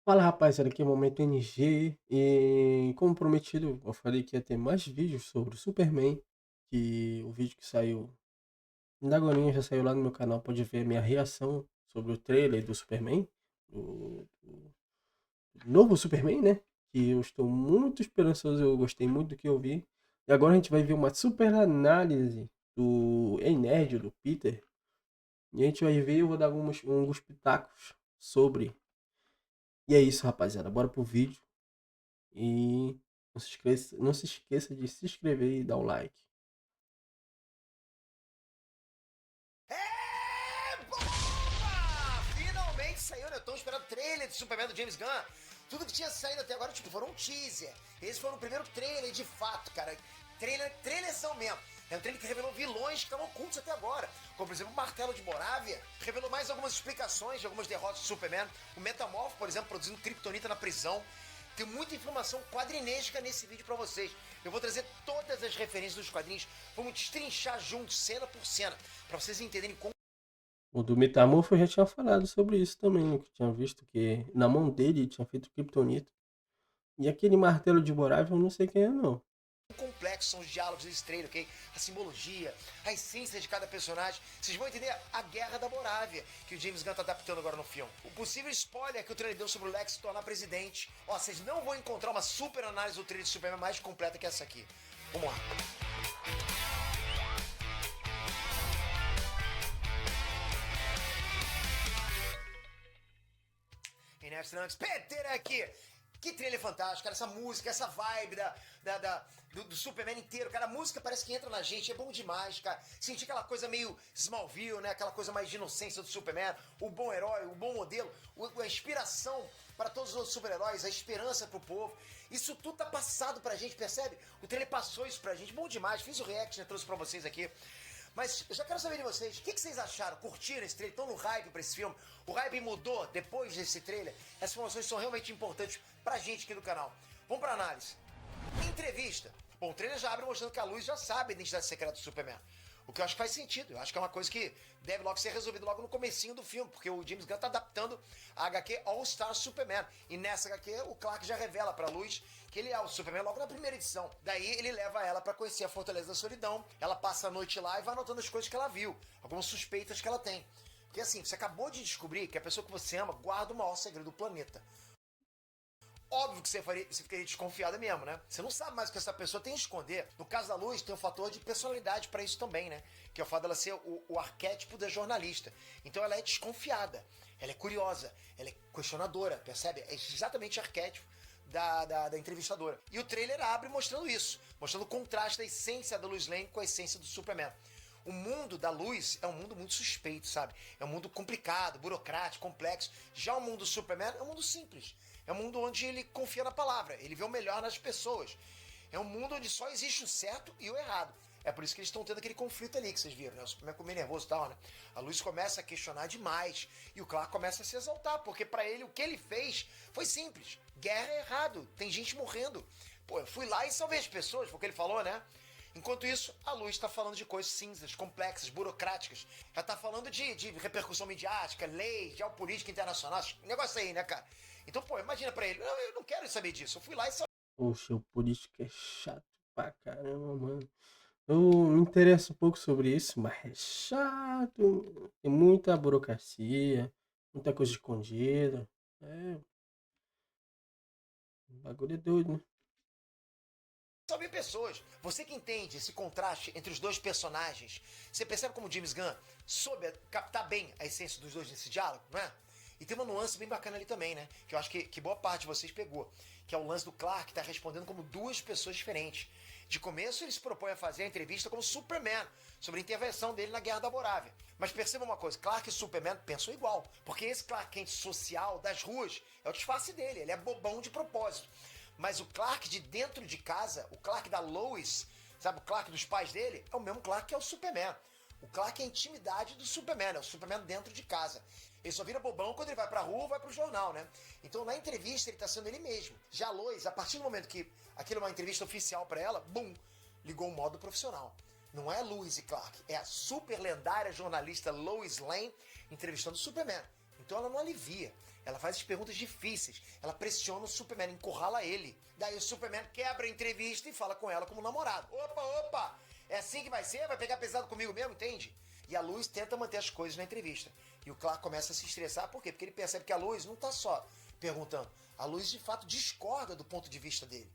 Fala rapaziada, aqui é o Momento NG e como prometido, eu falei que ia ter mais vídeos sobre o Superman, que o vídeo que saiu ainda agorinha já saiu lá no meu canal, pode ver a minha reação sobre o trailer do Superman, do novo Superman, né? Que eu estou muito esperançoso, eu gostei muito do que eu vi. E agora a gente vai ver uma super análise do Ei Nerd, do Peter, e a gente vai ver, eu vou dar alguns pitacos sobre. E é isso, rapaziada, bora pro vídeo. E não se esqueça de se inscrever e dar o like. É bomba! Finalmente saiu, né? Eu tô esperando o trailer do Superman do James Gunn. Tudo que tinha saído até agora, tipo, foram um teaser. Esse foi o primeiro trailer de fato, cara. Trailerzão mesmo. É um trailer que revelou vilões que estavam ocultos até agora. Como, por exemplo, o Martelo de Morávia. Revelou mais algumas explicações de algumas derrotas do Superman. O Metamorfo, por exemplo, produzindo Kryptonita na prisão. Tem muita informação quadrinesca nesse vídeo pra vocês. Eu vou trazer todas as referências dos quadrinhos. Vamos destrinchar juntos, cena por cena, pra vocês entenderem como. O do Metamorfo eu já tinha falado sobre isso também, né, que eu tinha visto que na mão dele tinha feito Kryptonita. E aquele martelo de Borávia eu não sei quem é não. Complexos são os diálogos desse trailer, ok? A simbologia, a essência de cada personagem. Vocês vão entender a Guerra da Morávia, que o James Gunn tá adaptando agora no filme. O possível spoiler que o trailer deu sobre o Lex se tornar presidente. Ó, vocês não vão encontrar uma super análise do trailer de Superman mais completa que essa aqui. Vamos lá. E Nerds Peter aqui. Que trailer fantástico, cara. Essa música, essa vibe do Superman inteiro. Cara, a música parece que entra na gente. É bom demais, cara. Sentir aquela coisa meio Smallville, né? Aquela coisa mais de inocência do Superman. O bom herói, o bom modelo. A inspiração para todos os outros super-heróis. A esperança pro povo. Isso tudo tá passado pra gente, percebe? O trailer passou isso pra gente. Bom demais. Fiz o react, né? Trouxe pra vocês aqui. Mas eu já quero saber de vocês, o que vocês acharam? Curtiram esse trailer? Estão no hype pra esse filme? O hype mudou depois desse trailer? Essas informações são realmente importantes pra gente aqui do canal. Vamos pra análise. Entrevista. Bom, o trailer já abre mostrando que a Luz já sabe a identidade secreta do Superman. O que eu acho que faz sentido. Eu acho que é uma coisa que deve logo ser resolvida logo no comecinho do filme, porque o James Gunn tá adaptando a HQ All Star Superman. E nessa HQ, o Clark já revela pra Luz que ele é o Superman logo na primeira edição. Daí ele leva ela pra conhecer a Fortaleza da Solidão, ela passa a noite lá e vai anotando as coisas que ela viu, algumas suspeitas que ela tem. Porque assim, você acabou de descobrir que a pessoa que você ama guarda o maior segredo do planeta. Óbvio que você ficaria desconfiada mesmo, né? Você não sabe mais o que essa pessoa tem a esconder. No caso da Luz, tem um fator de personalidade pra isso também, né? Que é o fato dela ser o arquétipo da jornalista. Então ela é desconfiada, ela é curiosa, ela é questionadora, percebe? É exatamente o arquétipo da entrevistadora. E o trailer abre mostrando isso, mostrando o contraste da essência da Lois Lane com a essência do Superman. O mundo da Luz é um mundo muito suspeito, sabe? É um mundo complicado, burocrático, complexo. Já o mundo do Superman é um mundo simples. É um mundo onde ele confia na palavra, ele vê o melhor nas pessoas. É um mundo onde só existe o certo e o errado. É por isso que eles estão tendo aquele conflito ali que vocês viram, né? O Superman ficou meio nervoso e tal, né? A Luz começa a questionar demais e o Clark começa a se exaltar, porque para ele o que ele fez foi simples. Guerra é errado, tem gente morrendo. Pô, eu fui lá e salvei as pessoas, foi o que ele falou, né? Enquanto isso, a Luz está falando de coisas cinzas, complexas, burocráticas. Já está falando de repercussão midiática, lei, geopolítica internacional, negócio aí, né, cara? Então, pô, imagina pra ele, eu não quero saber disso. Eu fui lá e salvei. Poxa, o político é chato pra caramba, mano. Eu me interesso um pouco sobre isso, mas é chato. Tem muita burocracia, muita coisa escondida. É, o bagulho é doido, né? Salvei pessoas. Você que entende esse contraste entre os dois personagens, você percebe como o James Gunn soube captar bem a essência dos dois nesse diálogo, não é? E tem uma nuance bem bacana ali também, né? Que eu acho que boa parte de vocês pegou. Que é o lance do Clark tá respondendo como duas pessoas diferentes. De começo, ele se propõe a fazer a entrevista como Superman, sobre a intervenção dele na Guerra da Morávia. Mas perceba uma coisa, Clark e Superman pensam igual. Porque esse Clark Kent social das ruas é o disfarce dele, ele é bobão de propósito. Mas o Clark de dentro de casa, o Clark da Lois, sabe, o Clark dos pais dele, é o mesmo Clark que é o Superman. O Clark é a intimidade do Superman, é o Superman dentro de casa. Ele só vira bobão quando ele vai pra rua ou vai pro jornal, né? Então na entrevista ele tá sendo ele mesmo. Já a Lois, a partir do momento que aquilo é uma entrevista oficial pra ela, bum, ligou o modo profissional. Não é Lois e Clark, é a super lendária jornalista Lois Lane entrevistando o Superman. Então ela não alivia, Ela faz as perguntas difíceis. Ela pressiona o Superman, encurrala ele. Daí o Superman quebra a entrevista e fala com ela como namorado. Opa, opa! É assim que vai ser? Vai pegar pesado comigo mesmo, entende? E a Lois tenta manter as coisas na entrevista. E o Clark começa a se estressar. Por quê? Porque ele percebe que a Lois não tá só perguntando. A Lois, de fato, discorda do ponto de vista dele.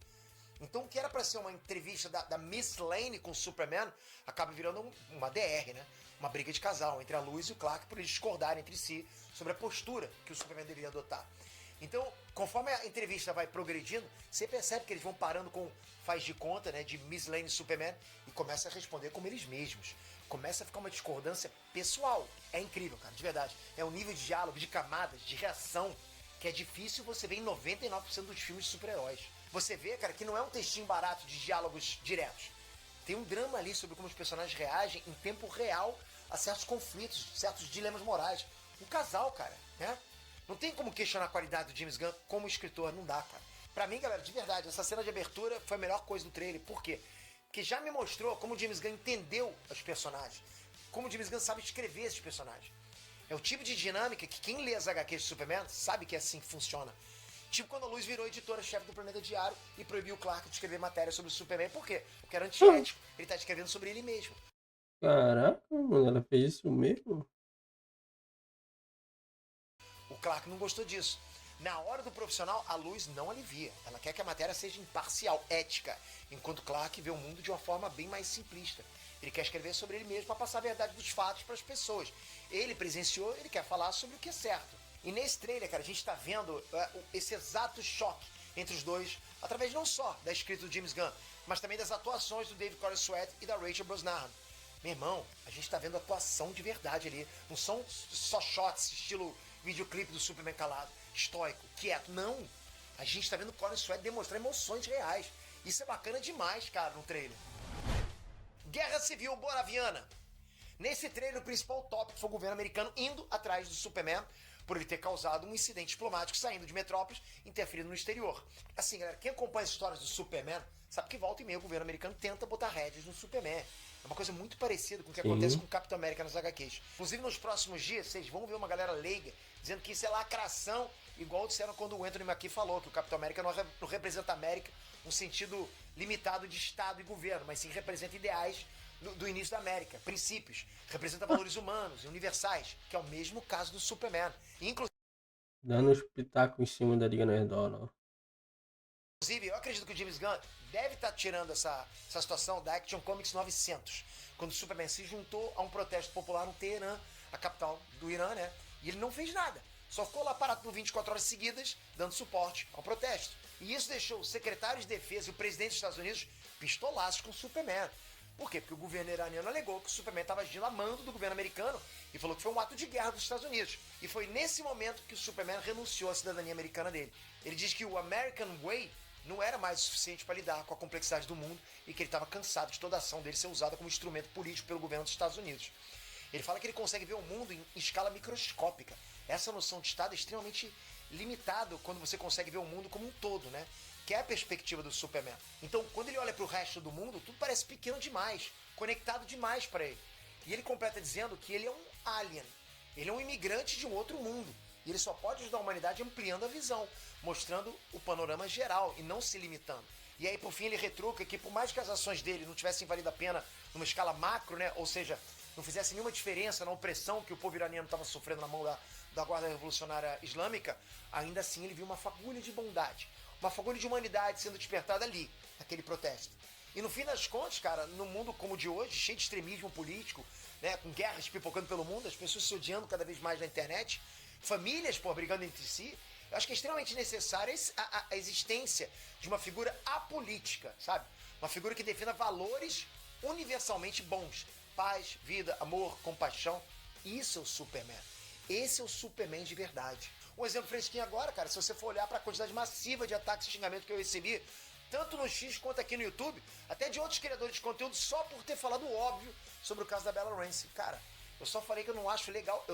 Então, o que era para ser uma entrevista da Miss Lane com o Superman, acaba virando uma DR, né? Uma briga de casal entre a Lois e o Clark por eles discordarem entre si sobre a postura que o Superman deveria adotar. Então, conforme a entrevista vai progredindo, você percebe que eles vão parando com faz de conta, né, de Miss Lane e Superman e começa a responder como eles mesmos. Começa a ficar uma discordância pessoal. É incrível, cara, de verdade. É um nível de diálogo, de camadas, de reação que é difícil você ver em 99% dos filmes de super-heróis. Você vê, cara, que não é um textinho barato de diálogos diretos. Tem um drama ali sobre como os personagens reagem em tempo real a certos conflitos, certos dilemas morais. Um casal, cara, né? Não tem como questionar a qualidade do James Gunn como escritor, não dá, cara. Pra mim, galera, de verdade, essa cena de abertura foi a melhor coisa do trailer. Por quê? Porque já me mostrou como o James Gunn entendeu os personagens. Como o James Gunn sabe escrever esses personagens. É o tipo de dinâmica que quem lê as HQs de Superman sabe que é assim que funciona. Tipo quando a Lois virou editora-chefe do Planeta Diário e proibiu o Clark de escrever matéria sobre o Superman. Por quê? Porque era antiético. Ele tá escrevendo sobre ele mesmo. Caraca, mano, ela fez isso mesmo? O Clark não gostou disso. Na hora do profissional, a Lois não alivia. Ela quer que a matéria seja imparcial, ética, enquanto Clark vê o mundo de uma forma bem mais simplista. Ele quer escrever sobre ele mesmo para passar a verdade dos fatos para as pessoas. Ele presenciou, ele quer falar sobre o que é certo. E nesse trailer, cara, a gente está vendo esse exato choque entre os dois, através não só da escrita do James Gunn, mas também das atuações do David Corenswet e da Rachel Brosnahan. Meu irmão, a gente tá vendo atuação de verdade ali. Não são só shots, estilo videoclipe do Superman calado, estoico, quieto. Não. A gente tá vendo o Corenswet demonstrar emoções reais. Isso é bacana demais, cara, no trailer. Guerra Civil Boraviana. Nesse trailer, o principal tópico foi o governo americano indo atrás do Superman por ele ter causado um incidente diplomático saindo de Metrópolis, interferindo no exterior. Assim, galera, quem acompanha as histórias do Superman sabe que volta e meia o governo americano tenta botar rédeas no Superman. É uma coisa muito parecida com o que acontece com o Capitão América nas HQs. Inclusive, nos próximos dias, vocês vão ver uma galera leiga dizendo que isso é lacração, igual disseram quando o Anthony Mackie falou que o Capitão América não representa a América no sentido limitado de Estado e governo, mas sim representa ideais do início da América, princípios, representa valores humanos e universais, que é o mesmo caso do Superman. Dando um espetáculo em cima da Liga Nerdola. Inclusive, eu acredito que o James Gunn deve estar tirando essa situação da Action Comics 900, quando o Superman se juntou a um protesto popular no Teherã, a capital do Irã, né? E ele não fez nada. Só ficou lá parado por 24 horas seguidas, dando suporte ao protesto. E isso deixou o secretário de defesa e o presidente dos Estados Unidos pistolaços com o Superman. Por quê? Porque o governo iraniano alegou que o Superman estava agindo a mando do governo americano e falou que foi um ato de guerra dos Estados Unidos. E foi nesse momento que o Superman renunciou à cidadania americana dele. Ele diz que o American Way não era mais o suficiente para lidar com a complexidade do mundo e que ele estava cansado de toda a ação dele ser usada como instrumento político pelo governo dos Estados Unidos. Ele fala que ele consegue ver o mundo em escala microscópica. Essa noção de Estado é extremamente limitado quando você consegue ver o mundo como um todo, né? Que é a perspectiva do Superman. Então, quando ele olha para o resto do mundo, tudo parece pequeno demais, conectado demais para ele. E ele completa dizendo que ele é um alien, ele é um imigrante de um outro mundo. E ele só pode ajudar a humanidade ampliando a visão, mostrando o panorama geral e não se limitando. E aí, por fim, ele retruca que por mais que as ações dele não tivessem valido a pena numa escala macro, né? Ou seja, não fizesse nenhuma diferença na opressão que o povo iraniano estava sofrendo na mão da Guarda Revolucionária Islâmica, ainda assim ele viu uma fagulha de bondade, uma fagulha de humanidade sendo despertada ali, naquele protesto. E no fim das contas, cara, no mundo como o de hoje, cheio de extremismo político, né, com guerras pipocando pelo mundo, as pessoas se odiando cada vez mais na internet, famílias, brigando entre si, eu acho que é extremamente necessária a existência de uma figura apolítica, sabe? Uma figura que defenda valores universalmente bons. Paz, vida, amor, compaixão. Isso é o Superman. Esse é o Superman de verdade. Um exemplo fresquinho agora, cara, se você for olhar para a quantidade massiva de ataques e xingamentos que eu recebi, tanto no X quanto aqui no YouTube, até de outros criadores de conteúdo, só por ter falado o óbvio sobre o caso da Bella Ramsey. Cara, eu só falei que eu não acho legal,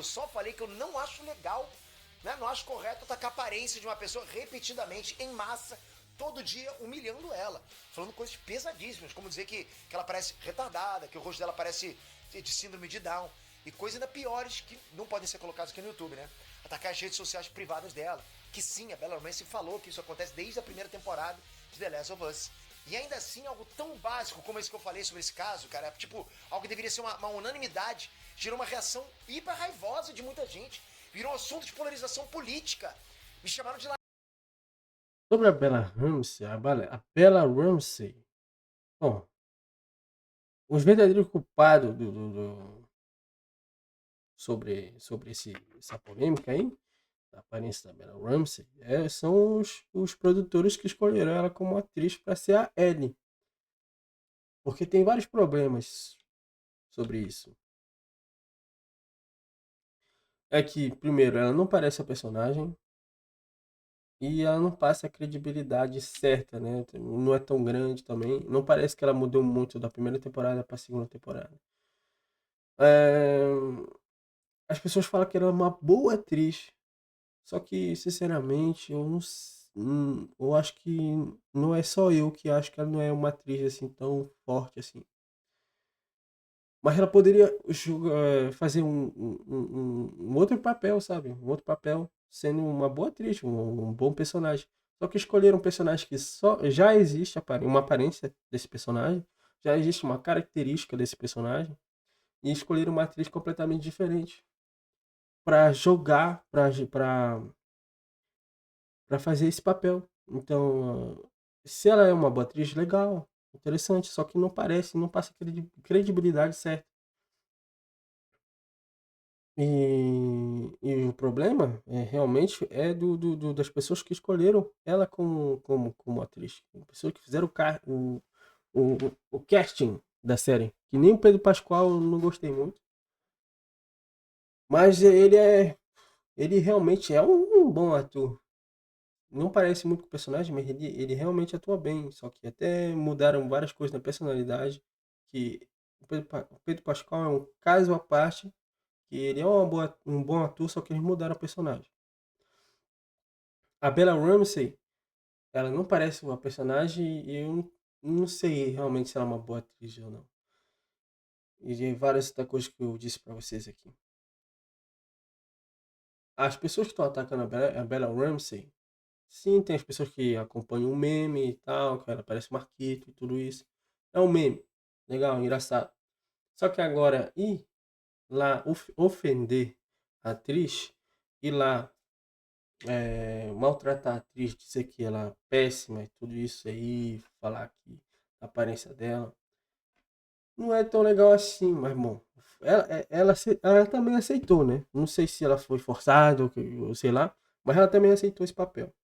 né? Não acho correto atacar a aparência de uma pessoa repetidamente, em massa, todo dia humilhando ela, falando coisas pesadíssimas, como dizer que ela parece retardada, que o rosto dela parece de síndrome de Down, e coisas ainda piores que não podem ser colocadas aqui no YouTube, né? atacar as redes sociais privadas dela. Que sim, a Bella Ramsey falou que isso acontece desde a primeira temporada de The Last of Us. E ainda assim, algo tão básico como esse que eu falei sobre esse caso, cara, tipo, algo que deveria ser uma unanimidade, gerou uma reação hiper raivosa de muita gente. Virou um assunto de polarização política. Me chamaram de lá. Sobre a Bella Ramsey, a Bella Ramsey, bom, os verdadeiros culpados sobre essa polêmica aí, da aparência da Bella Ramsey, são os produtores que escolheram ela como atriz para ser a Ellie. Porque tem vários problemas sobre isso. É que, primeiro, ela não parece a personagem e ela não passa a credibilidade certa, né? Não é tão grande também. Não parece que ela mudou muito da primeira temporada para a segunda temporada. É, as pessoas falam que ela é uma boa atriz, só que, sinceramente, eu não, eu acho que não é só eu que acho que ela não é uma atriz assim tão forte assim. Mas ela poderia fazer um outro papel, sabe? Um outro papel, sendo uma boa atriz, um bom personagem. Só que escolheram um personagem que só já existe uma aparência desse personagem, já existe uma característica desse personagem, e escolheram uma atriz completamente diferente para jogar, para fazer esse papel. Então, se ela é uma boa atriz, legal, interessante, só que não parece, não passa credibilidade certa. E o problema realmente é das pessoas que escolheram ela como atriz. Pessoas que fizeram o, o casting da série. Que nem o Pedro Pascoal eu não gostei muito. Mas ele realmente é um bom ator. Não parece muito com o personagem, mas ele realmente atua bem. Só que até mudaram várias coisas na personalidade. Que o Pedro Pascal é um caso à parte. Que ele é um bom ator, só que eles mudaram o personagem. A Bella Ramsey, ela não parece uma personagem e eu não sei realmente se ela é uma boa atriz ou não. E de várias outras coisas que eu disse pra vocês aqui. As pessoas que estão atacando a Bella Ramsey, sim, tem as pessoas que acompanham o meme e tal, que ela parece Marquito e tudo isso. É um meme. Legal, engraçado. Só que agora, ir lá ofender a atriz, ir lá maltratar a atriz, dizer que ela é péssima e tudo isso aí, falar que a aparência dela não é tão legal assim, mas bom, ela também aceitou, né? Não sei se ela foi forçada ou sei lá, mas ela também aceitou esse papel.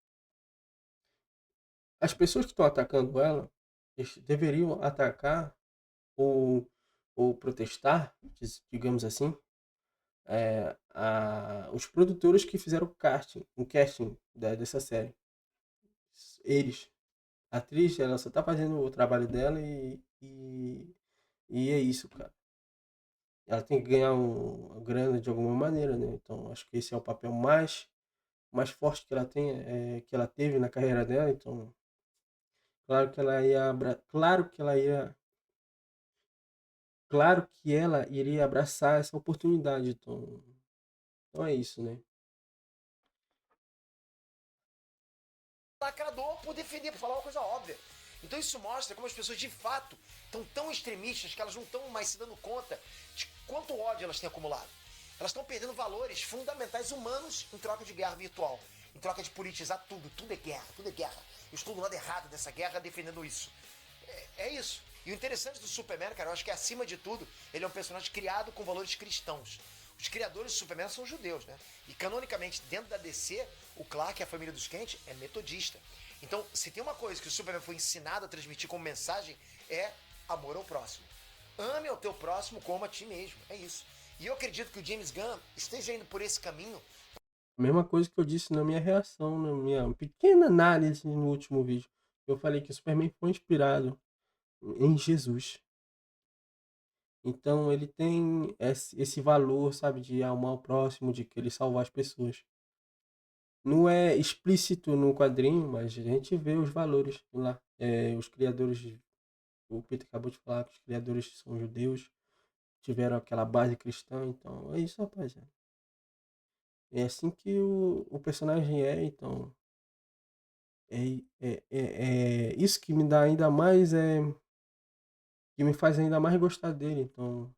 As pessoas que estão atacando ela, eles deveriam atacar ou, ou protestar, digamos assim, os produtores que fizeram o casting dessa série. Eles. A atriz, ela só tá fazendo o trabalho dela e é isso, cara. Ela tem que ganhar uma grana de alguma maneira, né? Então, acho que esse é o papel mais forte que ela tem, que ela teve na carreira dela. Então, claro que ela iria abraçar essa oportunidade. Então é isso, né? Lacrador por defender, por falar uma coisa óbvia. Então isso mostra como as pessoas de fato estão tão extremistas que elas não estão mais se dando conta de quanto ódio elas têm acumulado. Elas estão perdendo valores fundamentais humanos em troca de guerra virtual, em troca de politizar tudo. Tudo é guerra, tudo é guerra. Eu estou do lado errado dessa guerra defendendo isso. É isso. E o interessante do Superman, cara, eu acho que acima de tudo, ele é um personagem criado com valores cristãos. Os criadores do Superman são judeus, né? E canonicamente, dentro da DC, o Clark, a família dos Kent, é metodista. Então, se tem uma coisa que o Superman foi ensinado a transmitir como mensagem, é amor ao próximo. Ame ao teu próximo como a ti mesmo. É isso. E eu acredito que o James Gunn esteja indo por esse caminho. A mesma coisa que eu disse na minha reação, na minha pequena análise no último vídeo. Eu falei que o Superman foi inspirado em Jesus. Então ele tem esse valor, sabe, de amar o próximo, de querer salvar as pessoas. Não é explícito no quadrinho, mas a gente vê os valores lá. Os criadores, o Peter acabou de falar que os criadores são judeus, tiveram aquela base cristã, então é isso, rapaziada. É assim que o personagem é, então. É isso que me dá ainda mais. Que me faz ainda mais gostar dele. Então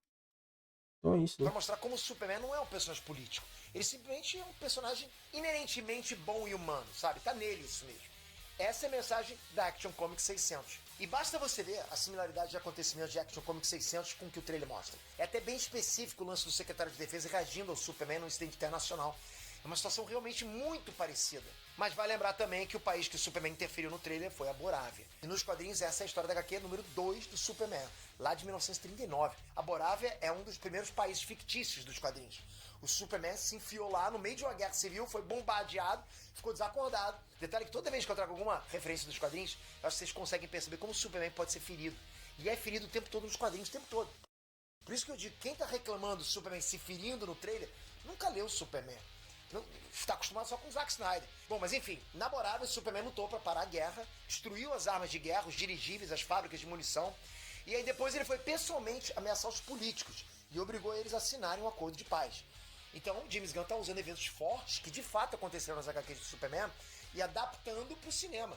é isso, Pra né? mostrar como o Superman não é um personagem político. Ele simplesmente é um personagem inerentemente bom e humano, sabe? Tá nele isso mesmo. Essa é a mensagem da Action Comics 600. E basta você ver a similaridade de acontecimentos de Action Comics 600 com o que o trailer mostra. É até bem específico o lance do secretário de defesa reagindo ao Superman num incidente internacional. É uma situação realmente muito parecida. Mas vai lembrar também que o país que o Superman interferiu no trailer foi a Borávia. E nos quadrinhos essa é a história da HQ número 2 do Superman, lá de 1939. A Borávia é um dos primeiros países fictícios dos quadrinhos. O Superman se enfiou lá no meio de uma guerra civil, foi bombardeado, ficou desacordado. Detalhe que toda vez que eu trago alguma referência dos quadrinhos, eu acho que vocês conseguem perceber como o Superman pode ser ferido. E é ferido o tempo todo nos quadrinhos, o tempo todo. Por isso que eu digo, quem tá reclamando do Superman se ferindo no trailer, nunca leu o Superman. Não, está acostumado só com o Zack Snyder. Bom, mas enfim, na Borávia, o Superman lutou para parar a guerra, destruiu as armas de guerra, os dirigíveis, as fábricas de munição, e aí depois ele foi pessoalmente ameaçar os políticos e obrigou eles a assinarem um acordo de paz. Então, James Gunn está usando eventos fortes que de fato aconteceram nas HQs do Superman e adaptando para o cinema.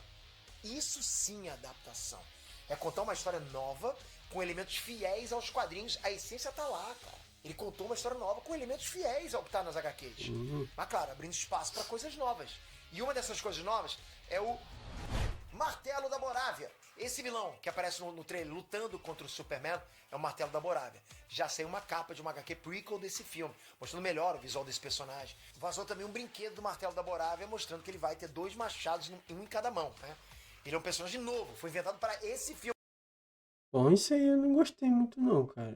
Isso sim é adaptação. É contar uma história nova com elementos fiéis aos quadrinhos. A essência tá lá, cara. Ele contou uma história nova com elementos fiéis ao que tá nas HQs. Uhum. Mas claro, abrindo espaço para coisas novas. E uma dessas coisas novas é o Martelo da Borávia. Esse vilão que aparece no trailer lutando contra o Superman é o Martelo da Borávia. Já saiu uma capa de uma HQ prequel desse filme, mostrando melhor o visual desse personagem. Vazou também um brinquedo do Martelo da Borávia, mostrando que ele vai ter 2 machados, um em cada mão, né? Ele é um personagem novo, foi inventado para esse filme. Bom, isso aí eu não gostei muito não, cara.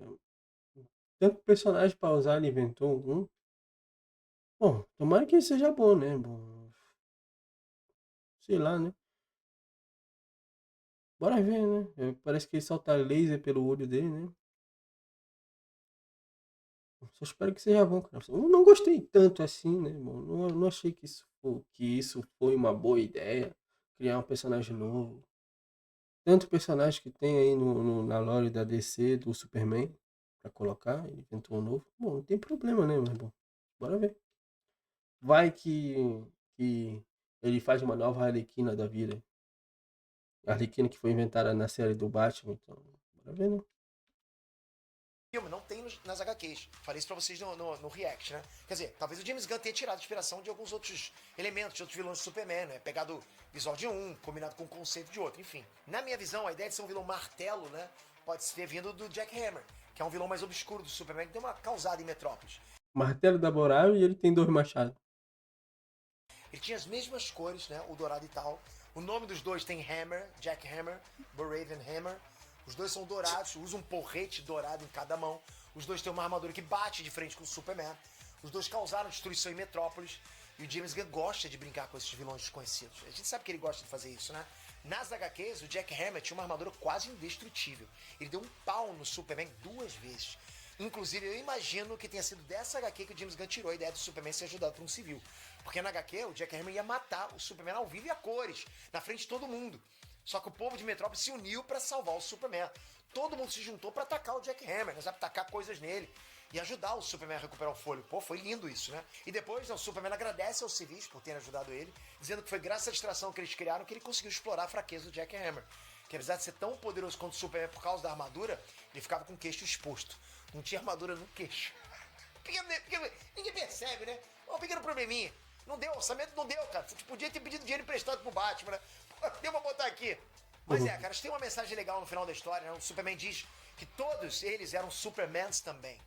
Tanto personagem pra usar, ele inventou um. Bom, tomara que seja bom, né? Bom, sei lá, né? Bora ver, né? Parece que ele solta laser pelo olho dele, né? Só espero que seja bom, cara. Eu não gostei tanto assim, né? Bom, não achei que isso foi uma boa ideia. Criar um personagem novo. Tanto personagem que tem aí na lore da DC, do Superman, pra colocar, ele inventou um novo. Bom, não tem problema, né, meu irmão? Bora ver. Vai que ele faz uma nova Arlequina da vida. A Arlequina que foi inventada na série do Batman, então. Bora ver, né? Não tem nas HQs. Falei isso pra vocês no React, né? Quer dizer, talvez o James Gunn tenha tirado inspiração de alguns outros elementos, de outros vilões do Superman, né? Pegado o visual de um, combinado com o conceito de outro, enfim. Na minha visão, a ideia de ser um vilão martelo, né? Pode ser vindo do Jack Hammer, que é um vilão mais obscuro do Superman, que deu uma causada em Metrópolis. Martelo da Borávia e ele tem 2 machados. Ele tinha as mesmas cores, né? O dourado e tal. O nome dos dois tem Hammer, Jack Hammer, Boraven Hammer. Os dois são dourados, usam um porrete dourado em cada mão. Os dois têm uma armadura que bate de frente com o Superman. Os dois causaram destruição em Metrópolis. E o James Gunn gosta de brincar com esses vilões desconhecidos. A gente sabe que ele gosta de fazer isso, né? Nas HQs, o Jack Hammer tinha uma armadura quase indestrutível. Ele deu um pau no Superman 2 vezes. Inclusive, eu imagino que tenha sido dessa HQ que o James Gunn tirou a ideia do Superman ser ajudado por um civil. Porque na HQ, o Jack Hammer ia matar o Superman ao vivo e a cores, na frente de todo mundo. Só que o povo de Metrópolis se uniu para salvar o Superman. Todo mundo se juntou para atacar o Jack Hammer, né? Sabe, tacar coisas nele e ajudar o Superman a recuperar o fôlego. Pô, foi lindo isso, né? E depois, o Superman agradece aos civis por terem ajudado ele, dizendo que foi graças à distração que eles criaram que ele conseguiu explorar a fraqueza do Jack Hammer. Que apesar de ser tão poderoso quanto o Superman por causa da armadura, ele ficava com o queixo exposto. Não tinha armadura no queixo. Ninguém percebe, né? Um pequeno probleminha. Não deu, orçamento não deu, cara. Você podia ter pedido dinheiro emprestado pro Batman, né? Deu pra botar aqui. Mas cara, tem uma mensagem legal no final da história, né? O Superman diz que todos eles eram Supermans também.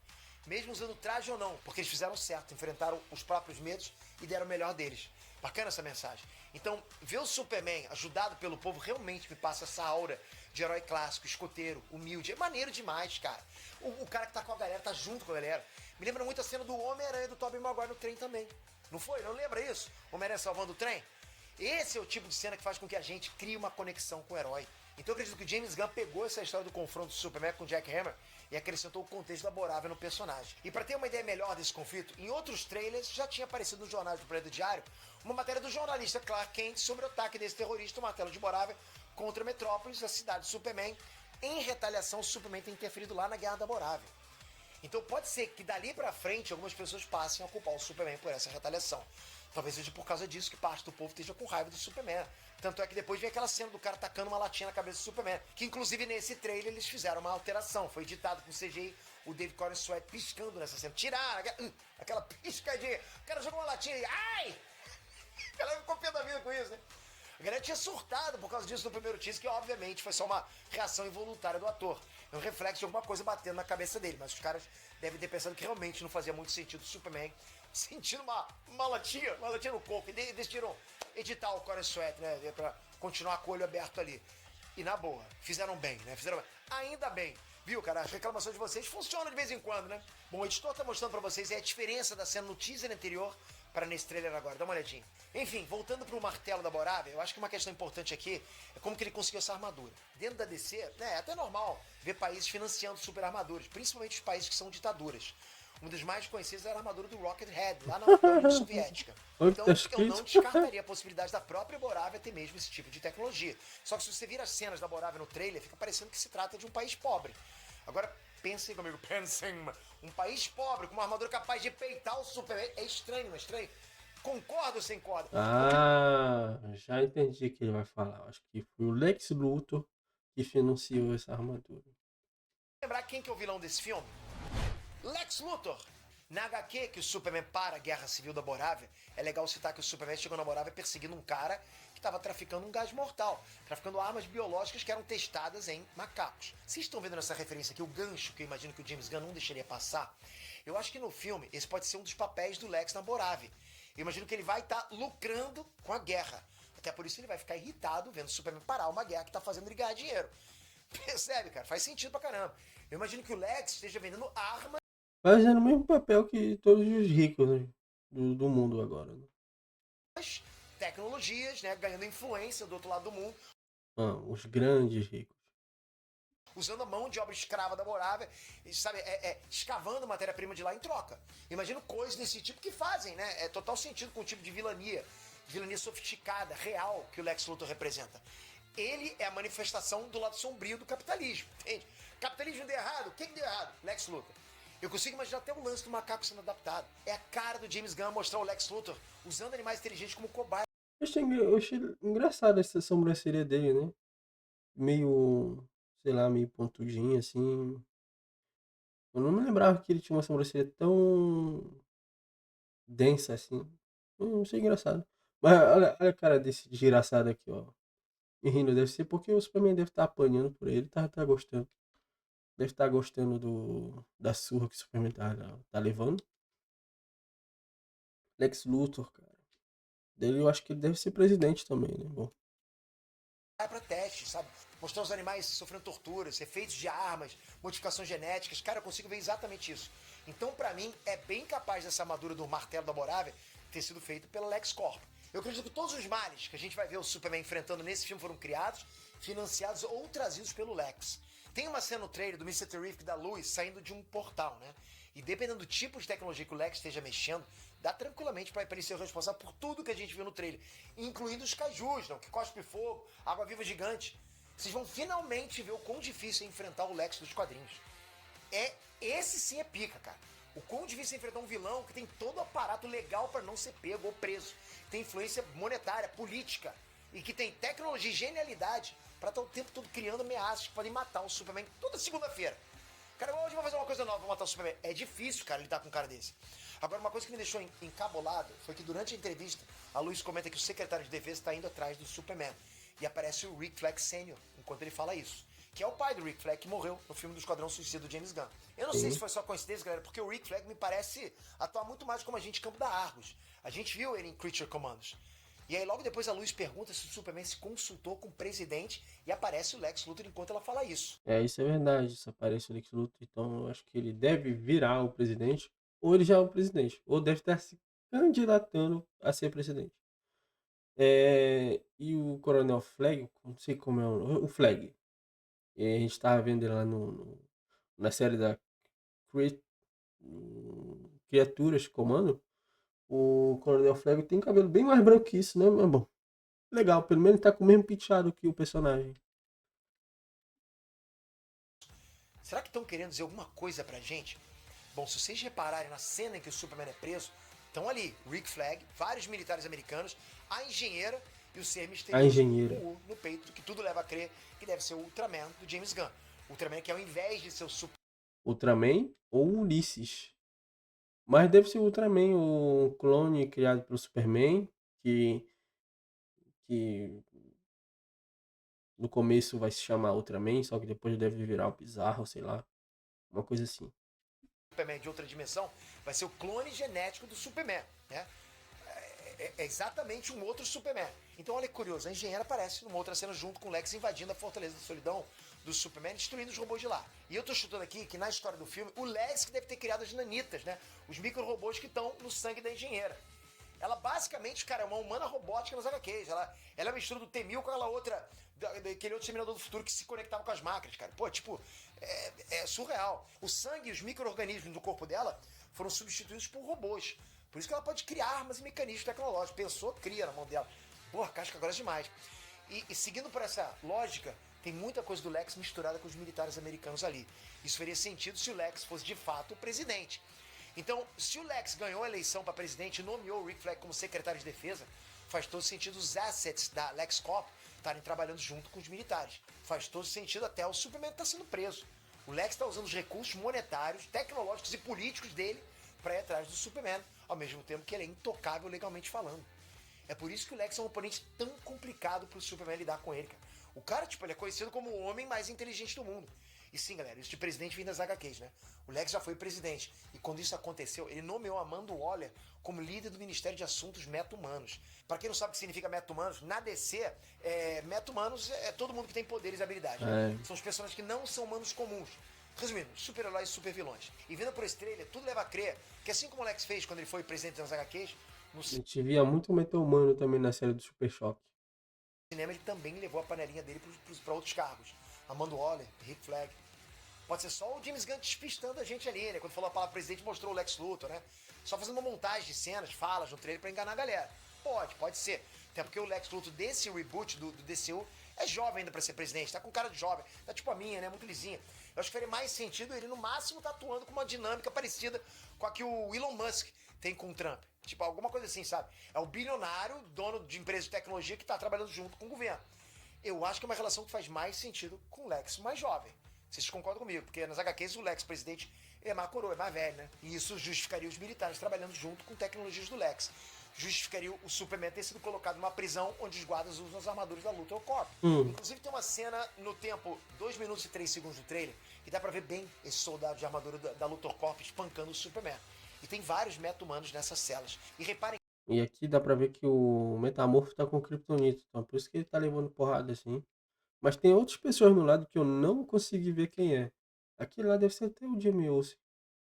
Mesmo usando traje ou não, porque eles fizeram certo, enfrentaram os próprios medos e deram o melhor deles. Bacana essa mensagem. Então, ver o Superman ajudado pelo povo realmente me passa essa aura de herói clássico, escoteiro, humilde. É maneiro demais, cara. O cara que tá com a galera, tá junto com a galera. Me lembra muito a cena do Homem-Aranha do Tobey Maguire no trem também. Não foi? Não lembra isso? Homem-Aranha salvando o trem? Esse é o tipo de cena que faz com que a gente crie uma conexão com o herói. Então eu acredito que o James Gunn pegou essa história do confronto do Superman com o Jack Hammer e acrescentou o contexto laborável no personagem. E para ter uma ideia melhor desse conflito, em outros trailers já tinha aparecido nos jornais do Planeta Diário uma matéria do jornalista Clark Kent sobre o ataque desse terrorista, o Martelo de Borávia, contra Metrópolis, a cidade de Superman. Em retaliação, o Superman tem interferido lá na Guerra da Borávia. Então pode ser que dali pra frente algumas pessoas passem a culpar o Superman por essa retaliação. Talvez seja por causa disso que parte do povo esteja com raiva do Superman. Tanto é que depois vem aquela cena do cara tacando uma latinha na cabeça do Superman. Que inclusive nesse trailer eles fizeram uma alteração. Foi editado com CGI, o David Corey Sweat piscando nessa cena. Tiraram aquela piscadinha. O cara jogou uma latinha e ai! O cara ficou pé da vida com isso, né? A galera tinha surtado por causa disso no primeiro teaser, que obviamente foi só uma reação involuntária do ator. É um reflexo de alguma coisa batendo na cabeça dele, mas os caras devem ter pensado que realmente não fazia muito sentido o Superman sentindo uma latinha no corpo. E decidiram editar o Corey Sweat, né? Pra continuar com o olho aberto ali. E na boa, fizeram bem, né? Fizeram bem. Ainda bem. Viu, cara? As reclamações de vocês funcionam de vez em quando, né? Bom, o editor tá mostrando pra vocês a diferença da cena no teaser anterior para nesse trailer agora. Dá uma olhadinha. Enfim, voltando pro martelo da Borávia, eu acho que uma questão importante aqui é como que ele conseguiu essa armadura. Dentro da DC, né, é até normal ver países financiando super armaduras, principalmente os países que são ditaduras. Um dos mais conhecidos era a armadura do Rocket Head, lá na União Soviética. Então, eu não descartaria a possibilidade da própria Borávia ter mesmo esse tipo de tecnologia. Só que se você vira as cenas da Borávia no trailer, fica parecendo que se trata de um país pobre. Agora, pensem comigo, pensem. Um país pobre com uma armadura capaz de peitar o Superman. É estranho, não é estranho? Concorda ou sem corda? Ah, já entendi o que ele vai falar. Acho que foi o Lex Luthor que financiou essa armadura. Lembrar quem que é o vilão desse filme? Lex Luthor. Na HQ que o Superman para a Guerra Civil da Borávia, é legal citar que o Superman chegou na Borávia perseguindo um cara que estava traficando um gás mortal, traficando armas biológicas que eram testadas em macacos. Vocês estão vendo nessa referência aqui o gancho que eu imagino que o James Gunn não deixaria passar? Eu acho que no filme esse pode ser um dos papéis do Lex na Borávia. Eu imagino que ele vai estar lucrando com a guerra. Até por isso ele vai ficar irritado vendo o Superman parar uma guerra que está fazendo ele ganhar dinheiro. Percebe, cara? Faz sentido pra caramba. Eu imagino que o Lex esteja vendendo armas, Fazendo o mesmo papel que todos os ricos, né, do mundo agora. Né? tecnologias, né? Ganhando influência do outro lado do mundo, Ah, os grandes ricos. usando a mão de obra escrava da Morávia, sabe, escavando matéria-prima de lá em troca. Imagino coisas desse tipo que fazem, né? É total sentido com o tipo de vilania sofisticada, real, que o Lex Luthor representa. Ele é a manifestação do lado sombrio do capitalismo, entende? Capitalismo deu errado? O que deu errado? Lex Luthor. Eu consigo imaginar até o lance do macaco sendo adaptado. É a cara do James Gunn mostrar o Lex Luthor usando animais inteligentes como cobaia. Eu achei engraçado essa sobrancelha dele, né? Meio, sei lá, meio pontudinha, assim. Eu não me lembrava que ele tinha uma sobrancelha tão densa assim. Não sei, engraçado. Mas olha a cara desse desgraçado aqui, ó. E rindo, deve ser porque o Superman deve estar apanhando por ele, tá gostando. Deve estar gostando da surra que o Superman tá levando. Lex Luthor, cara. Dele eu acho que ele deve ser presidente também, né? Bom. Para teste, sabe? Mostrar os animais sofrendo torturas, efeitos de armas, modificações genéticas. Cara, eu consigo ver exatamente isso. Então, pra mim, é bem capaz dessa armadura do martelo da Morávia ter sido feita pela LexCorp. Eu acredito que todos os males que a gente vai ver o Superman enfrentando nesse filme foram criados, financiados ou trazidos pelo Lex. Tem uma cena no trailer do Mr. Terrific da Lois saindo de um portal, né? E dependendo do tipo de tecnologia que o Lex esteja mexendo, dá tranquilamente para ele ser o responsável por tudo que a gente viu no trailer, incluindo os cajus, não, que cospe fogo, água-viva gigante. Vocês vão finalmente ver o quão difícil é enfrentar o Lex dos quadrinhos. Esse sim é pica, cara. O quão difícil é enfrentar um vilão que tem todo o aparato legal para não ser pego ou preso. Tem influência monetária, política, e que tem tecnologia e genialidade para estar o tempo todo criando ameaças que podem matar o Superman toda segunda-feira. Cara, hoje eu vou fazer uma coisa nova pra matar o Superman. É difícil, cara, lidar com um cara desse. Agora, uma coisa que me deixou encabolado foi que durante a entrevista, a Lois comenta que o secretário de defesa está indo atrás do Superman. E aparece o Rick Flag Sr. enquanto ele fala isso. Que é o pai do Rick Flag, que morreu no filme do Esquadrão Suicida do James Gunn. Eu não sei se foi só coincidência, galera, porque o Rick Flag me parece atuar muito mais como agente de campo da Argus. A gente viu ele em Creature Commandos. E aí logo depois a Lois pergunta se o Superman se consultou com o presidente e aparece o Lex Luthor enquanto ela fala isso. Isso é verdade. Isso aparece o Lex Luthor. Então eu acho que ele deve virar o presidente. Ou ele já é o presidente. Ou deve estar se candidatando a ser presidente. E o Coronel Flag, não sei como é o Flag. A gente tava vendo ele lá na série da Criaturas Comando. O Coronel Flag tem cabelo bem mais branco que isso, né? Mas bom, legal. Pelo menos ele tá com o mesmo penteado que o personagem. Será que estão querendo dizer alguma coisa pra gente? Bom, se vocês repararem na cena em que o Superman é preso, estão ali Rick Flag, vários militares americanos, a engenheira e o ser A misterioso engenheira. com o U no peito, que tudo leva a crer que deve ser o Ultraman do James Gunn. Ultraman que ao invés de ser o Ultraman ou Ulisses. Mas deve ser o Ultraman, o clone criado pelo Superman, que no começo vai se chamar Ultraman, só que depois deve virar o Bizarro, sei lá. Uma coisa assim. Superman de outra dimensão, vai ser o clone genético do Superman, né? É exatamente um outro Superman. Então olha que curioso, a engenheira aparece numa outra cena junto com o Lex invadindo a Fortaleza da Solidão do Superman, destruindo os robôs de lá. E eu tô chutando aqui que na história do filme, o Lex que deve ter criado as nanitas, né? Os micro-robôs que estão no sangue da engenheira. Ela basicamente, cara, é uma humana robótica nas HQs. Ela é a mistura do T-1000 com aquela outra, daquele outro Exterminador do Futuro que se conectava com as máquinas, cara. Pô, tipo, é surreal. O sangue e os micro-organismos do corpo dela foram substituídos por robôs. Por isso que ela pode criar armas e mecanismos tecnológicos. Pensou, cria na mão dela. Porra, casca agora é demais. E seguindo por essa lógica, tem muita coisa do Lex misturada com os militares americanos ali. Isso faria sentido se o Lex fosse de fato o presidente. Então, se o Lex ganhou a eleição para presidente e nomeou o Rick Flag como secretário de defesa, faz todo sentido os assets da LexCorp estarem trabalhando junto com os militares. Faz todo sentido até o Superman estar sendo preso. O Lex está usando os recursos monetários, tecnológicos e políticos dele para ir atrás do Superman, ao mesmo tempo que ele é intocável legalmente falando. É por isso que o Lex é um oponente tão complicado pro Superman lidar com ele, cara. O cara, tipo, ele é conhecido como o homem mais inteligente do mundo. E sim, galera, isso de presidente vem das HQs, né? O Lex já foi presidente. E quando isso aconteceu, ele nomeou Amanda Waller como líder do Ministério de Assuntos Meta-Humanos. Pra quem não sabe o que significa Meta-Humanos, na DC, Meta-Humanos é todo mundo que tem poderes e habilidades, né? São os personagens que não são humanos comuns. Resumindo, super-heróis e super-vilões. E vendo por esse trailer, tudo leva a crer que assim como o Lex fez quando ele foi presidente das HQs, no A gente via muito Metal-Humano também na série do Super Choque. cinema ele também levou a panelinha dele para outros cargos. Amanda Waller, Rick Flag. Pode ser só o James Gunn despistando a gente ali, né? Quando falou a palavra presidente, mostrou o Lex Luthor, né? Só fazendo uma montagem de cenas, falas no trailer pra enganar a galera. Pode ser. Até porque o Lex Luthor desse reboot do DCU é jovem ainda pra ser presidente, tá com cara de jovem. Tá tipo a minha, né? Muito lisinha. Eu acho que faria mais sentido ele, no máximo, tá atuando com uma dinâmica parecida com a que o Elon Musk tem com o Trump. Tipo, alguma coisa assim, sabe? É o bilionário, dono de empresa de tecnologia que tá trabalhando junto com o governo. Eu acho que é uma relação que faz mais sentido com o Lex mais jovem. Vocês concordam comigo? Porque nas HQs o Lex, presidente, é mais coroa, é mais velho, né? E isso justificaria os militares trabalhando junto com tecnologias do Lex. Justificaria o Superman ter sido colocado numa prisão onde os guardas usam as armaduras da Luthor Corp. Inclusive tem uma cena no tempo 2 minutos e 3 segundos do trailer que dá pra ver bem esse soldado de armadura da Luthor Corp espancando o Superman. E tem vários meta-humanos nessas celas. E reparem. E aqui dá pra ver que o Metamorfo tá com Kryptonita, então por isso que ele tá levando porrada assim. Mas tem outras pessoas no lado que eu não consegui ver quem é. Aquele lá deve ser até o Jamie Olsen,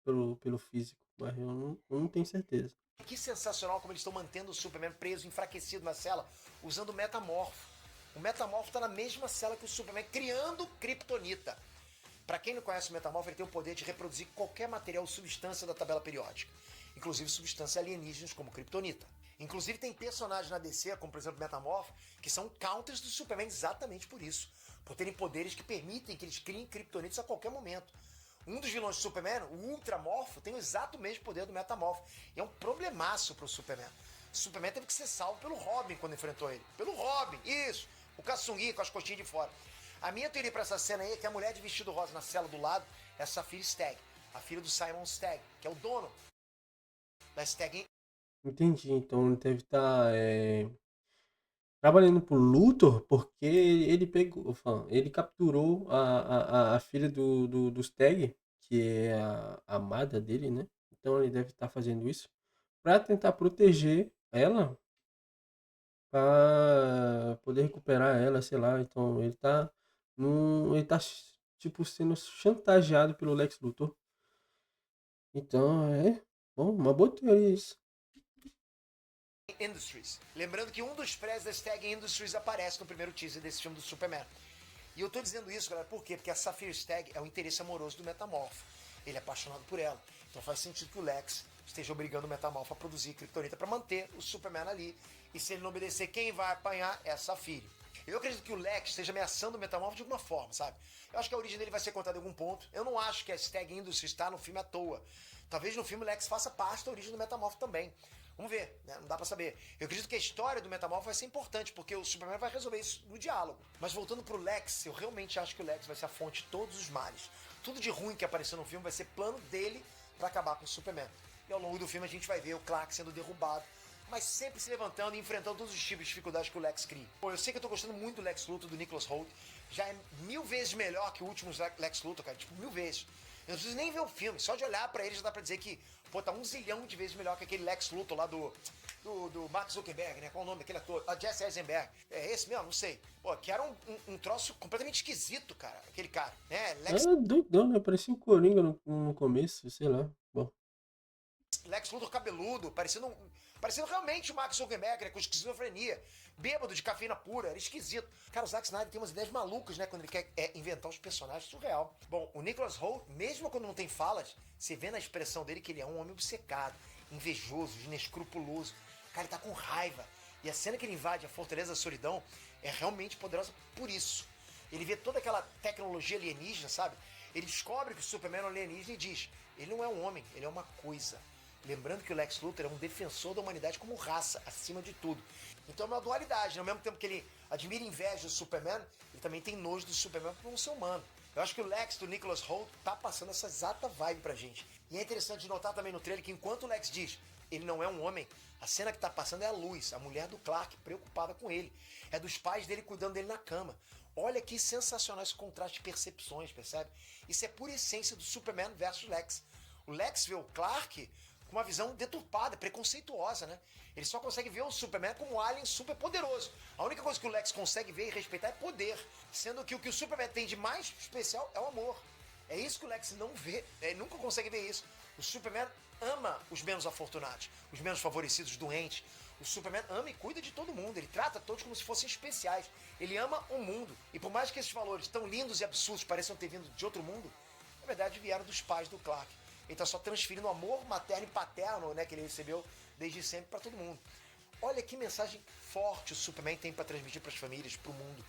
pelo físico, mas eu não tenho certeza. Que sensacional como eles estão mantendo o Superman preso, enfraquecido na cela, usando o Metamorfo. O Metamorfo tá na mesma cela que o Superman, criando Kryptonita. Para quem não conhece o Metamorfo, ele tem o poder de reproduzir qualquer material ou substância da tabela periódica, inclusive substâncias alienígenas como Kryptonita. Inclusive tem personagens na DC, como por exemplo o Metamorfo, que são counters do Superman exatamente por isso, por terem poderes que permitem que eles criem Kryptonitas a qualquer momento. Um dos vilões do Superman, o Ultramorfo, tem o exato mesmo poder do Metamorfo. E é um problemaço pro Superman. O Superman teve que ser salvo pelo Robin quando enfrentou ele. Pelo Robin, isso! O caçunguinha com as coxinhas de fora. A minha teoria pra essa cena aí é que a mulher de vestido rosa na cela do lado é a Sapphire Stagg, a filha do Simon Stagg, que é o dono da Stagg. Entendi, então ele deve estar trabalhando pro Luthor porque ele pegou, ele capturou a filha do Stagg, que é a amada dele, né? Então ele deve estar fazendo isso para tentar proteger ela, para poder recuperar ela, sei lá. Então ele tá tipo sendo chantageado pelo Lex Luthor. Então bom, uma boa teoria isso. Industries. Lembrando que um dos prédios da Stagg Industries aparece no primeiro teaser desse filme do Superman. E eu tô dizendo isso, galera, por quê? Porque a Sapphire Stagg é o interesse amoroso do Metamorfo. Ele é apaixonado por ela. Então faz sentido que o Lex esteja obrigando o Metamorfo a produzir Kryptonita para manter o Superman ali. E se ele não obedecer, quem vai apanhar é a Sapphire. Eu acredito que o Lex esteja ameaçando o Metamorfo de alguma forma, sabe? Eu acho que a origem dele vai ser contada em algum ponto. Eu não acho que a Stagg Industries está no filme à toa. Talvez no filme o Lex faça parte da origem do Metamorfo também. Vamos ver, né? Não dá pra saber. Eu acredito que a história do Metamorfo vai ser importante, porque o Superman vai resolver isso no diálogo. Mas voltando pro Lex, eu realmente acho que o Lex vai ser a fonte de todos os males. Tudo de ruim que apareceu no filme vai ser plano dele pra acabar com o Superman. E ao longo do filme a gente vai ver o Clark sendo derrubado, mas sempre se levantando e enfrentando todos os tipos de dificuldades que o Lex cria. Pô, eu sei que eu tô gostando muito do Lex Luthor, do Nicholas Hoult. Já é 1000 vezes melhor que o último Lex Luthor, cara. Tipo, 1000 vezes. Eu não preciso nem ver o filme, só de olhar pra ele já dá pra dizer que, pô, tá 1 zilhão de vezes melhor que aquele Lex Luthor lá do Mark Zuckerberg, né? Qual o nome daquele ator? A Jesse Eisenberg. É esse mesmo? Não sei. Pô, que era um troço completamente esquisito, cara. Aquele cara, né? Ah, doidão, né? Parecia um Coringa no começo, sei lá. Bom, Lex Luthor cabeludo, parecendo realmente o Mark Zuckerberg, né, com esquizofrenia, bêbado de cafeína pura, era esquisito. Cara, o Zack Snyder tem umas ideias malucas, né, quando ele quer inventar os personagens, surreal. Bom, o Nicholas Hoult, mesmo quando não tem falas, você vê na expressão dele que ele é um homem obcecado, invejoso, inescrupuloso. Cara, ele tá com raiva. E a cena que ele invade a Fortaleza da Solidão é realmente poderosa por isso. Ele vê toda aquela tecnologia alienígena, sabe? Ele descobre que o Superman é um alienígena e diz: ele não é um homem, ele é uma coisa. Lembrando que o Lex Luthor é um defensor da humanidade como raça, acima de tudo. Então é uma dualidade, né? Ao mesmo tempo que ele admira e inveja do Superman, ele também tem nojo do Superman por não ser humano. Eu acho que o Lex do Nicholas Hoult tá passando essa exata vibe pra gente. E é interessante notar também no trailer que enquanto o Lex diz ele não é um homem, a cena que tá passando é a Luz, a mulher do Clark, preocupada com ele. É dos pais dele cuidando dele na cama. Olha que sensacional esse contraste de percepções, percebe? Isso é pura essência do Superman versus Lex. O Lex vê o Clark com uma visão deturpada, preconceituosa, né? Ele só consegue ver o Superman como um alien super poderoso. A única coisa que o Lex consegue ver e respeitar é poder, sendo que o o Superman tem de mais especial é o amor. É isso que o Lex não vê, ele nunca consegue ver isso. O Superman ama os menos afortunados, os menos favorecidos, doentes. O Superman ama e cuida de todo mundo, ele trata todos como se fossem especiais. Ele ama o mundo. E por mais que esses valores tão lindos e absurdos pareçam ter vindo de outro mundo, na verdade vieram dos pais do Clark. Ele está só transferindo o amor materno e paterno, né, que ele recebeu desde sempre para todo mundo. Olha que mensagem forte o Superman tem para transmitir para as famílias, para o mundo.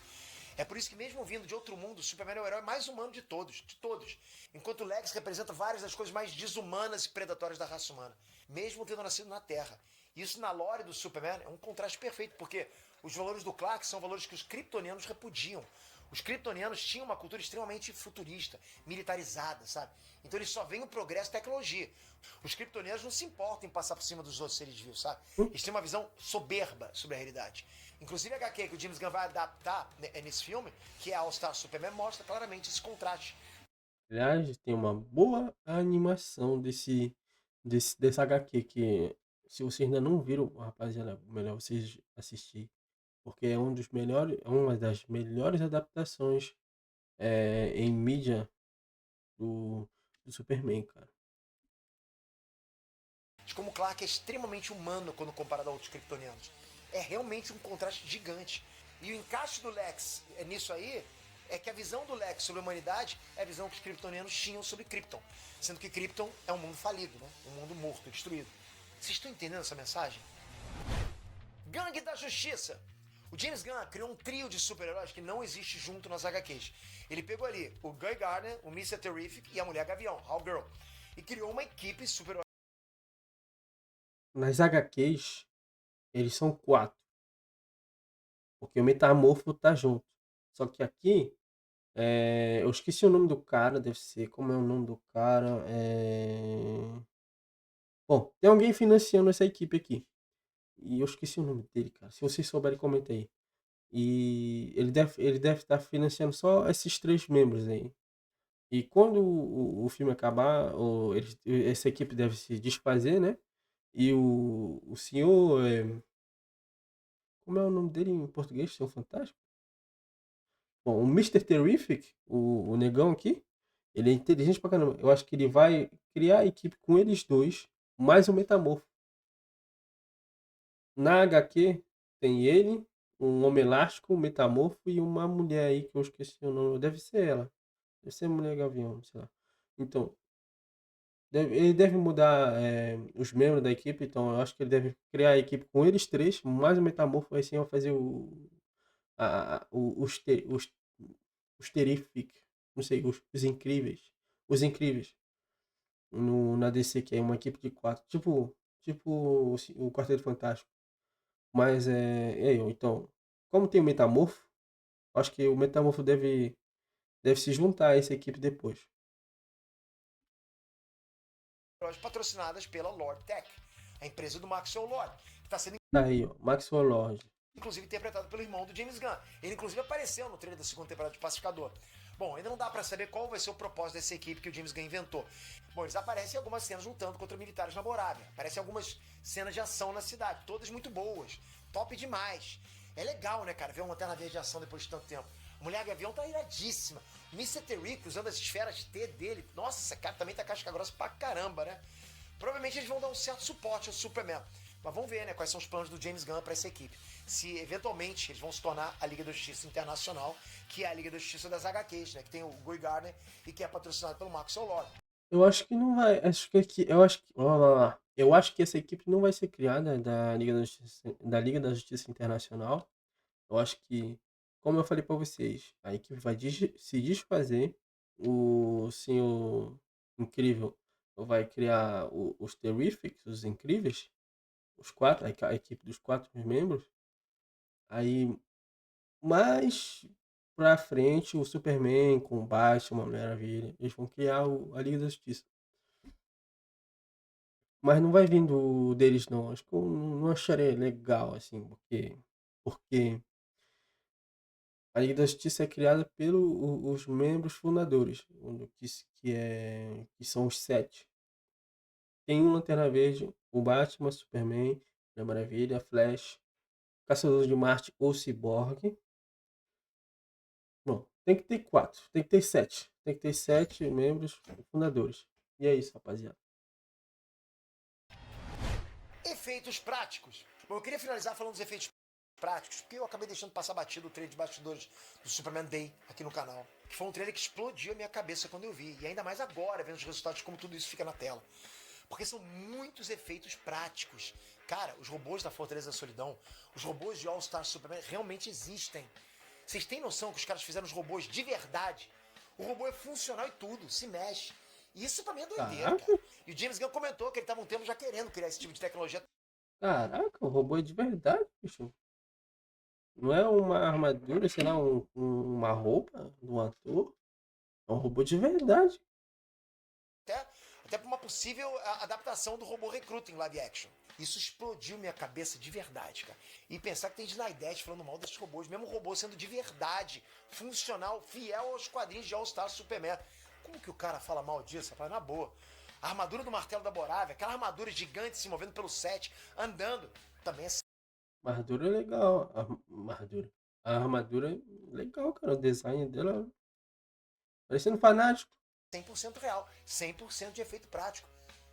É por isso que mesmo vindo de outro mundo, o Superman é o herói mais humano de todos, de todos. Enquanto o Lex representa várias das coisas mais desumanas e predatórias da raça humana, mesmo tendo nascido na Terra. Isso na lore do Superman é um contraste perfeito, porque os valores do Clark são valores que os kryptonianos repudiam. Os kryptonianos tinham uma cultura extremamente futurista, militarizada, sabe? Então eles só veem o progresso e tecnologia. Os kryptonianos não se importam em passar por cima dos outros seres vivos, sabe? Eles têm uma visão soberba sobre a realidade. Inclusive a HQ que o James Gunn vai adaptar nesse filme, que é All Star Superman, mostra claramente esse contraste. aliás, tem uma boa animação dessa HQ que, se vocês ainda não viram, rapaziada, melhor vocês assistir, porque é um dos melhores, é uma das melhores adaptações em mídia do, do Superman, cara. De como Clark é extremamente humano quando comparado a outros kryptonianos. É realmente um contraste gigante. E o encaixe do Lex nisso aí é que a visão do Lex sobre a humanidade é a visão que os kryptonianos tinham sobre Krypton. Sendo que Krypton é um mundo falido, né? Um mundo morto, destruído. Vocês estão entendendo essa mensagem? Gangue da Justiça. O James Gunn criou um trio de super-heróis que não existe junto nas HQs. Ele pegou ali o Guy Gardner, o Mr. Terrific e a Mulher Gavião, Hal Girl. E criou uma equipe super Nas HQs, eles são quatro, porque o Metamorfo tá junto. Só que aqui, eu esqueci o nome do cara, deve ser, como é o nome do cara? Bom, tem alguém financiando essa equipe aqui. E eu esqueci o nome dele, cara. Se vocês souberem, comenta aí. E ele deve estar financiando só esses três membros aí. E quando o filme acabar, essa equipe deve se desfazer, né? E o senhor. Como é o nome dele em português? Senhor Fantástico? Bom, o Mr. Terrific, o negão aqui, ele é inteligente pra caramba. Eu acho que ele vai criar a equipe com eles dois, mais o Metamorfo. Na HQ tem ele, um homem elástico, um metamorfo e uma mulher aí que eu esqueci o nome. Deve ser ela. Deve ser Mulher Gavião, sei lá. Então, ele deve mudar os membros da equipe. Então, eu acho que ele deve criar a equipe com eles três, mais o metamorfo. Aí sim vai fazer os Terrific. Não sei, os incríveis. Os incríveis. na DC, que é uma equipe de quatro, tipo o Quarteto Fantástico. Mas então, como tem o Metamorfo, acho que o Metamorfo deve se juntar a essa equipe depois. Patrocinadas pela Lord Tech, a empresa do Maxwell Lord, que está sendo Aí, ó, Maxwell Lord. inclusive interpretado pelo irmão do James Gunn. Ele inclusive apareceu no trailer da segunda temporada de Pacificador. Bom, ainda não dá pra saber qual vai ser o propósito dessa equipe que o James Gunn inventou. Bom, eles aparecem em algumas cenas lutando contra militares na Morávia. Aparecem algumas cenas de ação na cidade, todas muito boas. Top demais. É legal, né, cara, ver uma Lanterna Verde de ação depois de tanto tempo. A Mulher Gavião tá iradíssima. Mr. Terrific usando as esferas T dele. Nossa, cara, também tá casca grossa pra caramba, né? Provavelmente eles vão dar um certo suporte ao Superman. Mas vamos ver, né, quais são os planos do James Gunn para essa equipe. Se eventualmente eles vão se tornar a Liga da Justiça Internacional, que é a Liga da Justiça das HQs, né, que tem o Guy Gardner e que é patrocinado pelo Maxwell Lord. Eu acho que não vai. Eu acho que essa equipe não vai ser criada da Liga da Justiça Internacional. Eu acho que, como eu falei pra vocês, a equipe vai se desfazer. O Senhor Incrível vai criar os Terrifics, os Incríveis, os quatro, a equipe dos quatro membros. Aí, mais pra frente, o Superman com o Batman, a Mulher Maravilha, eles vão criar a Liga da Justiça. Mas não vai vindo deles não. Acho que eu não acharei legal, assim, porque a Liga da Justiça é criada pelos membros fundadores, que são os sete. Tem um Lanterna Verde, o Batman, Superman, Mulher Maravilha, Flash, Caçador de Marte ou Cyborg. Bom, tem que ter quatro, tem que ter sete. Tem que ter sete membros fundadores. E é isso, rapaziada. Efeitos práticos. Bom, eu queria finalizar falando dos efeitos práticos, porque eu acabei deixando passar batido o trailer de bastidores do Superman Day aqui no canal. Que foi um trailer que explodiu a minha cabeça quando eu vi. E ainda mais agora, vendo os resultados de como tudo isso fica na tela. Porque são muitos efeitos práticos. Cara, os robôs da Fortaleza da Solidão, os robôs de All-Star Superman realmente existem. Vocês têm noção que os caras fizeram os robôs de verdade? O robô é funcional e tudo, se mexe. E isso pra mim é doideira, Caraca, cara. E o James Gunn comentou que ele tava um tempo já querendo criar esse tipo de tecnologia. caraca, o robô é de verdade, bicho. Não é uma armadura, sei lá, uma roupa do ator. É um robô de verdade. Até pra uma possível adaptação do robô Recruta em live action. Isso explodiu minha cabeça de verdade, cara. E pensar que tem Snydette falando mal desses robôs, mesmo o robô sendo de verdade, funcional, fiel aos quadrinhos de All-Star Superman. Como que o cara fala mal disso, rapaz? Na boa. A armadura do martelo da Borávia, aquela armadura gigante se movendo pelo set, andando, também é A armadura é legal. A armadura é legal, cara. O design dela parecendo fanático. 100% real, 100% de efeito prático.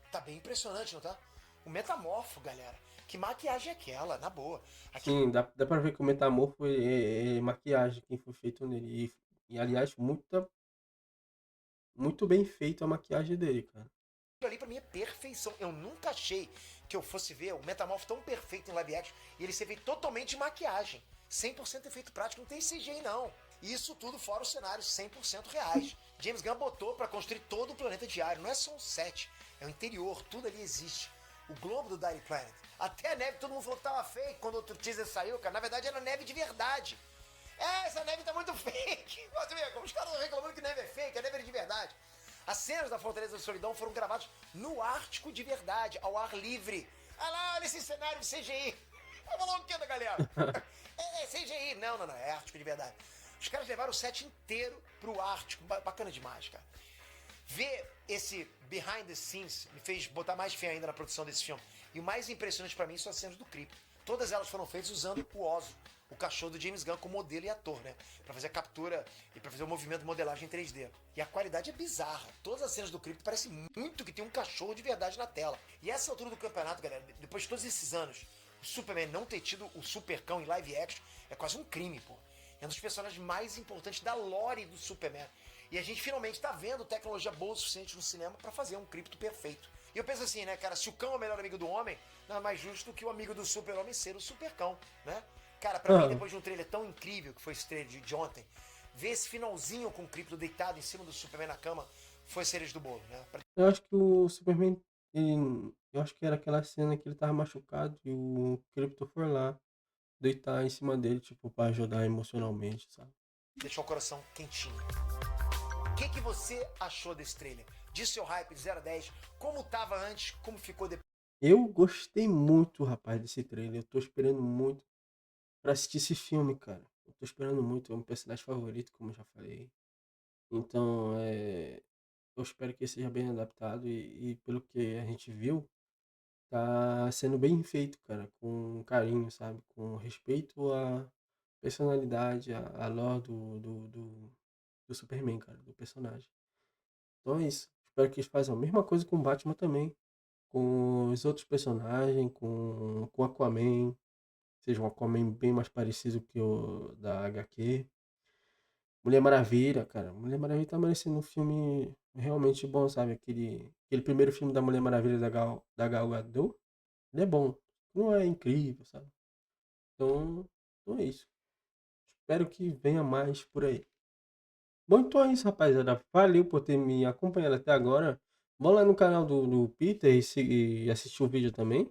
Tá bem impressionante, não tá? O Metamorfo, galera. Que maquiagem é aquela, na boa. Aquele Sim, dá pra ver que o Metamorfo é maquiagem quem foi feito nele. Aliás, muito bem feito a maquiagem dele, cara. ali pra mim é perfeição. Eu nunca achei que eu fosse ver o Metamorfo tão perfeito em live action e ele ser feito totalmente de maquiagem. 100% efeito prático, não tem CGI não. Isso tudo fora os cenários 100% reais. James Gunn botou pra construir todo o planeta diário. Não é só um set, é o interior, tudo ali existe. O globo do Daily Planet. Até a neve, todo mundo falou que tava fake quando outro teaser saiu, cara. Na verdade era neve de verdade. Essa neve tá muito fake. Você vê, como os caras estão reclamando que neve é fake, a neve é de verdade. As cenas da Fortaleza da Solidão foram gravadas no Ártico de verdade, ao ar livre. Ah lá, olha esse cenário de CGI. Vai falar o que da galera? É CGI. Não, é Ártico de verdade. Os caras levaram o set inteiro pro Ártico. Bacana demais, cara. Ver esse behind the scenes me fez botar mais fé ainda na produção desse filme. E o mais impressionante pra mim são as cenas do clipe. Todas elas foram feitas usando o Ozo, o cachorro do James Gunn, como modelo e ator, né? Pra fazer a captura e pra fazer o movimento de modelagem em 3D. E a qualidade é bizarra. Todas as cenas do clipe parecem muito que tem um cachorro de verdade na tela. E essa altura do campeonato, galera, depois de todos esses anos, o Superman não ter tido o Supercão em live action é quase um crime, pô. É um dos personagens mais importantes da lore do Superman. E a gente finalmente tá vendo tecnologia boa o suficiente no cinema pra fazer um cripto perfeito. E eu penso assim, né, cara, se o cão é o melhor amigo do homem, nada mais justo que o amigo do super-homem ser o supercão, né? Cara, pra mim, depois de um trailer tão incrível que foi esse trailer de ontem, ver esse finalzinho com o cripto deitado em cima do Superman na cama foi cereja do bolo, né? Eu acho que o Superman, eu acho que era aquela cena que ele tava machucado e o Krypto foi lá deitar em cima dele, tipo, pra ajudar emocionalmente, sabe? Deixou o coração quentinho. O que você achou desse trailer? Diz seu hype de 0 a 10, como tava antes, como ficou depois. Eu gostei muito, rapaz, desse trailer. Eu tô esperando muito pra assistir esse filme, cara. Eu tô esperando muito, é um personagem favorito, como eu já falei. Então, eu espero que seja bem adaptado e pelo que a gente viu, tá sendo bem feito, cara, com carinho, sabe? Com respeito à personalidade, à lore do Superman, cara, do personagem. Então é isso. Espero que eles façam a mesma coisa com o Batman também, com os outros personagens, com o Aquaman, seja um Aquaman bem mais parecido que o da HQ. Mulher Maravilha, cara. Mulher Maravilha tá merecendo um filme realmente bom, sabe? Aquele primeiro filme da Mulher Maravilha da Gal Gadot, ele é bom. Não é incrível, sabe? Então é isso. Espero que venha mais por aí. Bom, então é isso, rapaziada. Valeu por ter me acompanhado até agora. Vão lá no canal do Peter e assistir o vídeo também.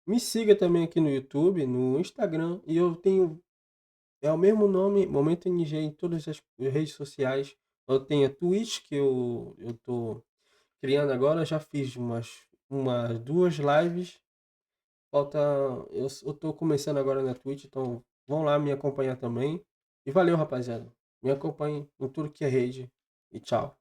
Me siga também aqui no YouTube, no Instagram. E eu tenho. É o mesmo nome, Momento NG, em todas as redes sociais. Eu tenho a Twitch, que eu tô criando agora. Já fiz umas duas lives. Falta. Eu tô começando agora na Twitch, então vão lá me acompanhar também. E valeu, rapaziada. Me acompanhe em tudo que é rede. E tchau.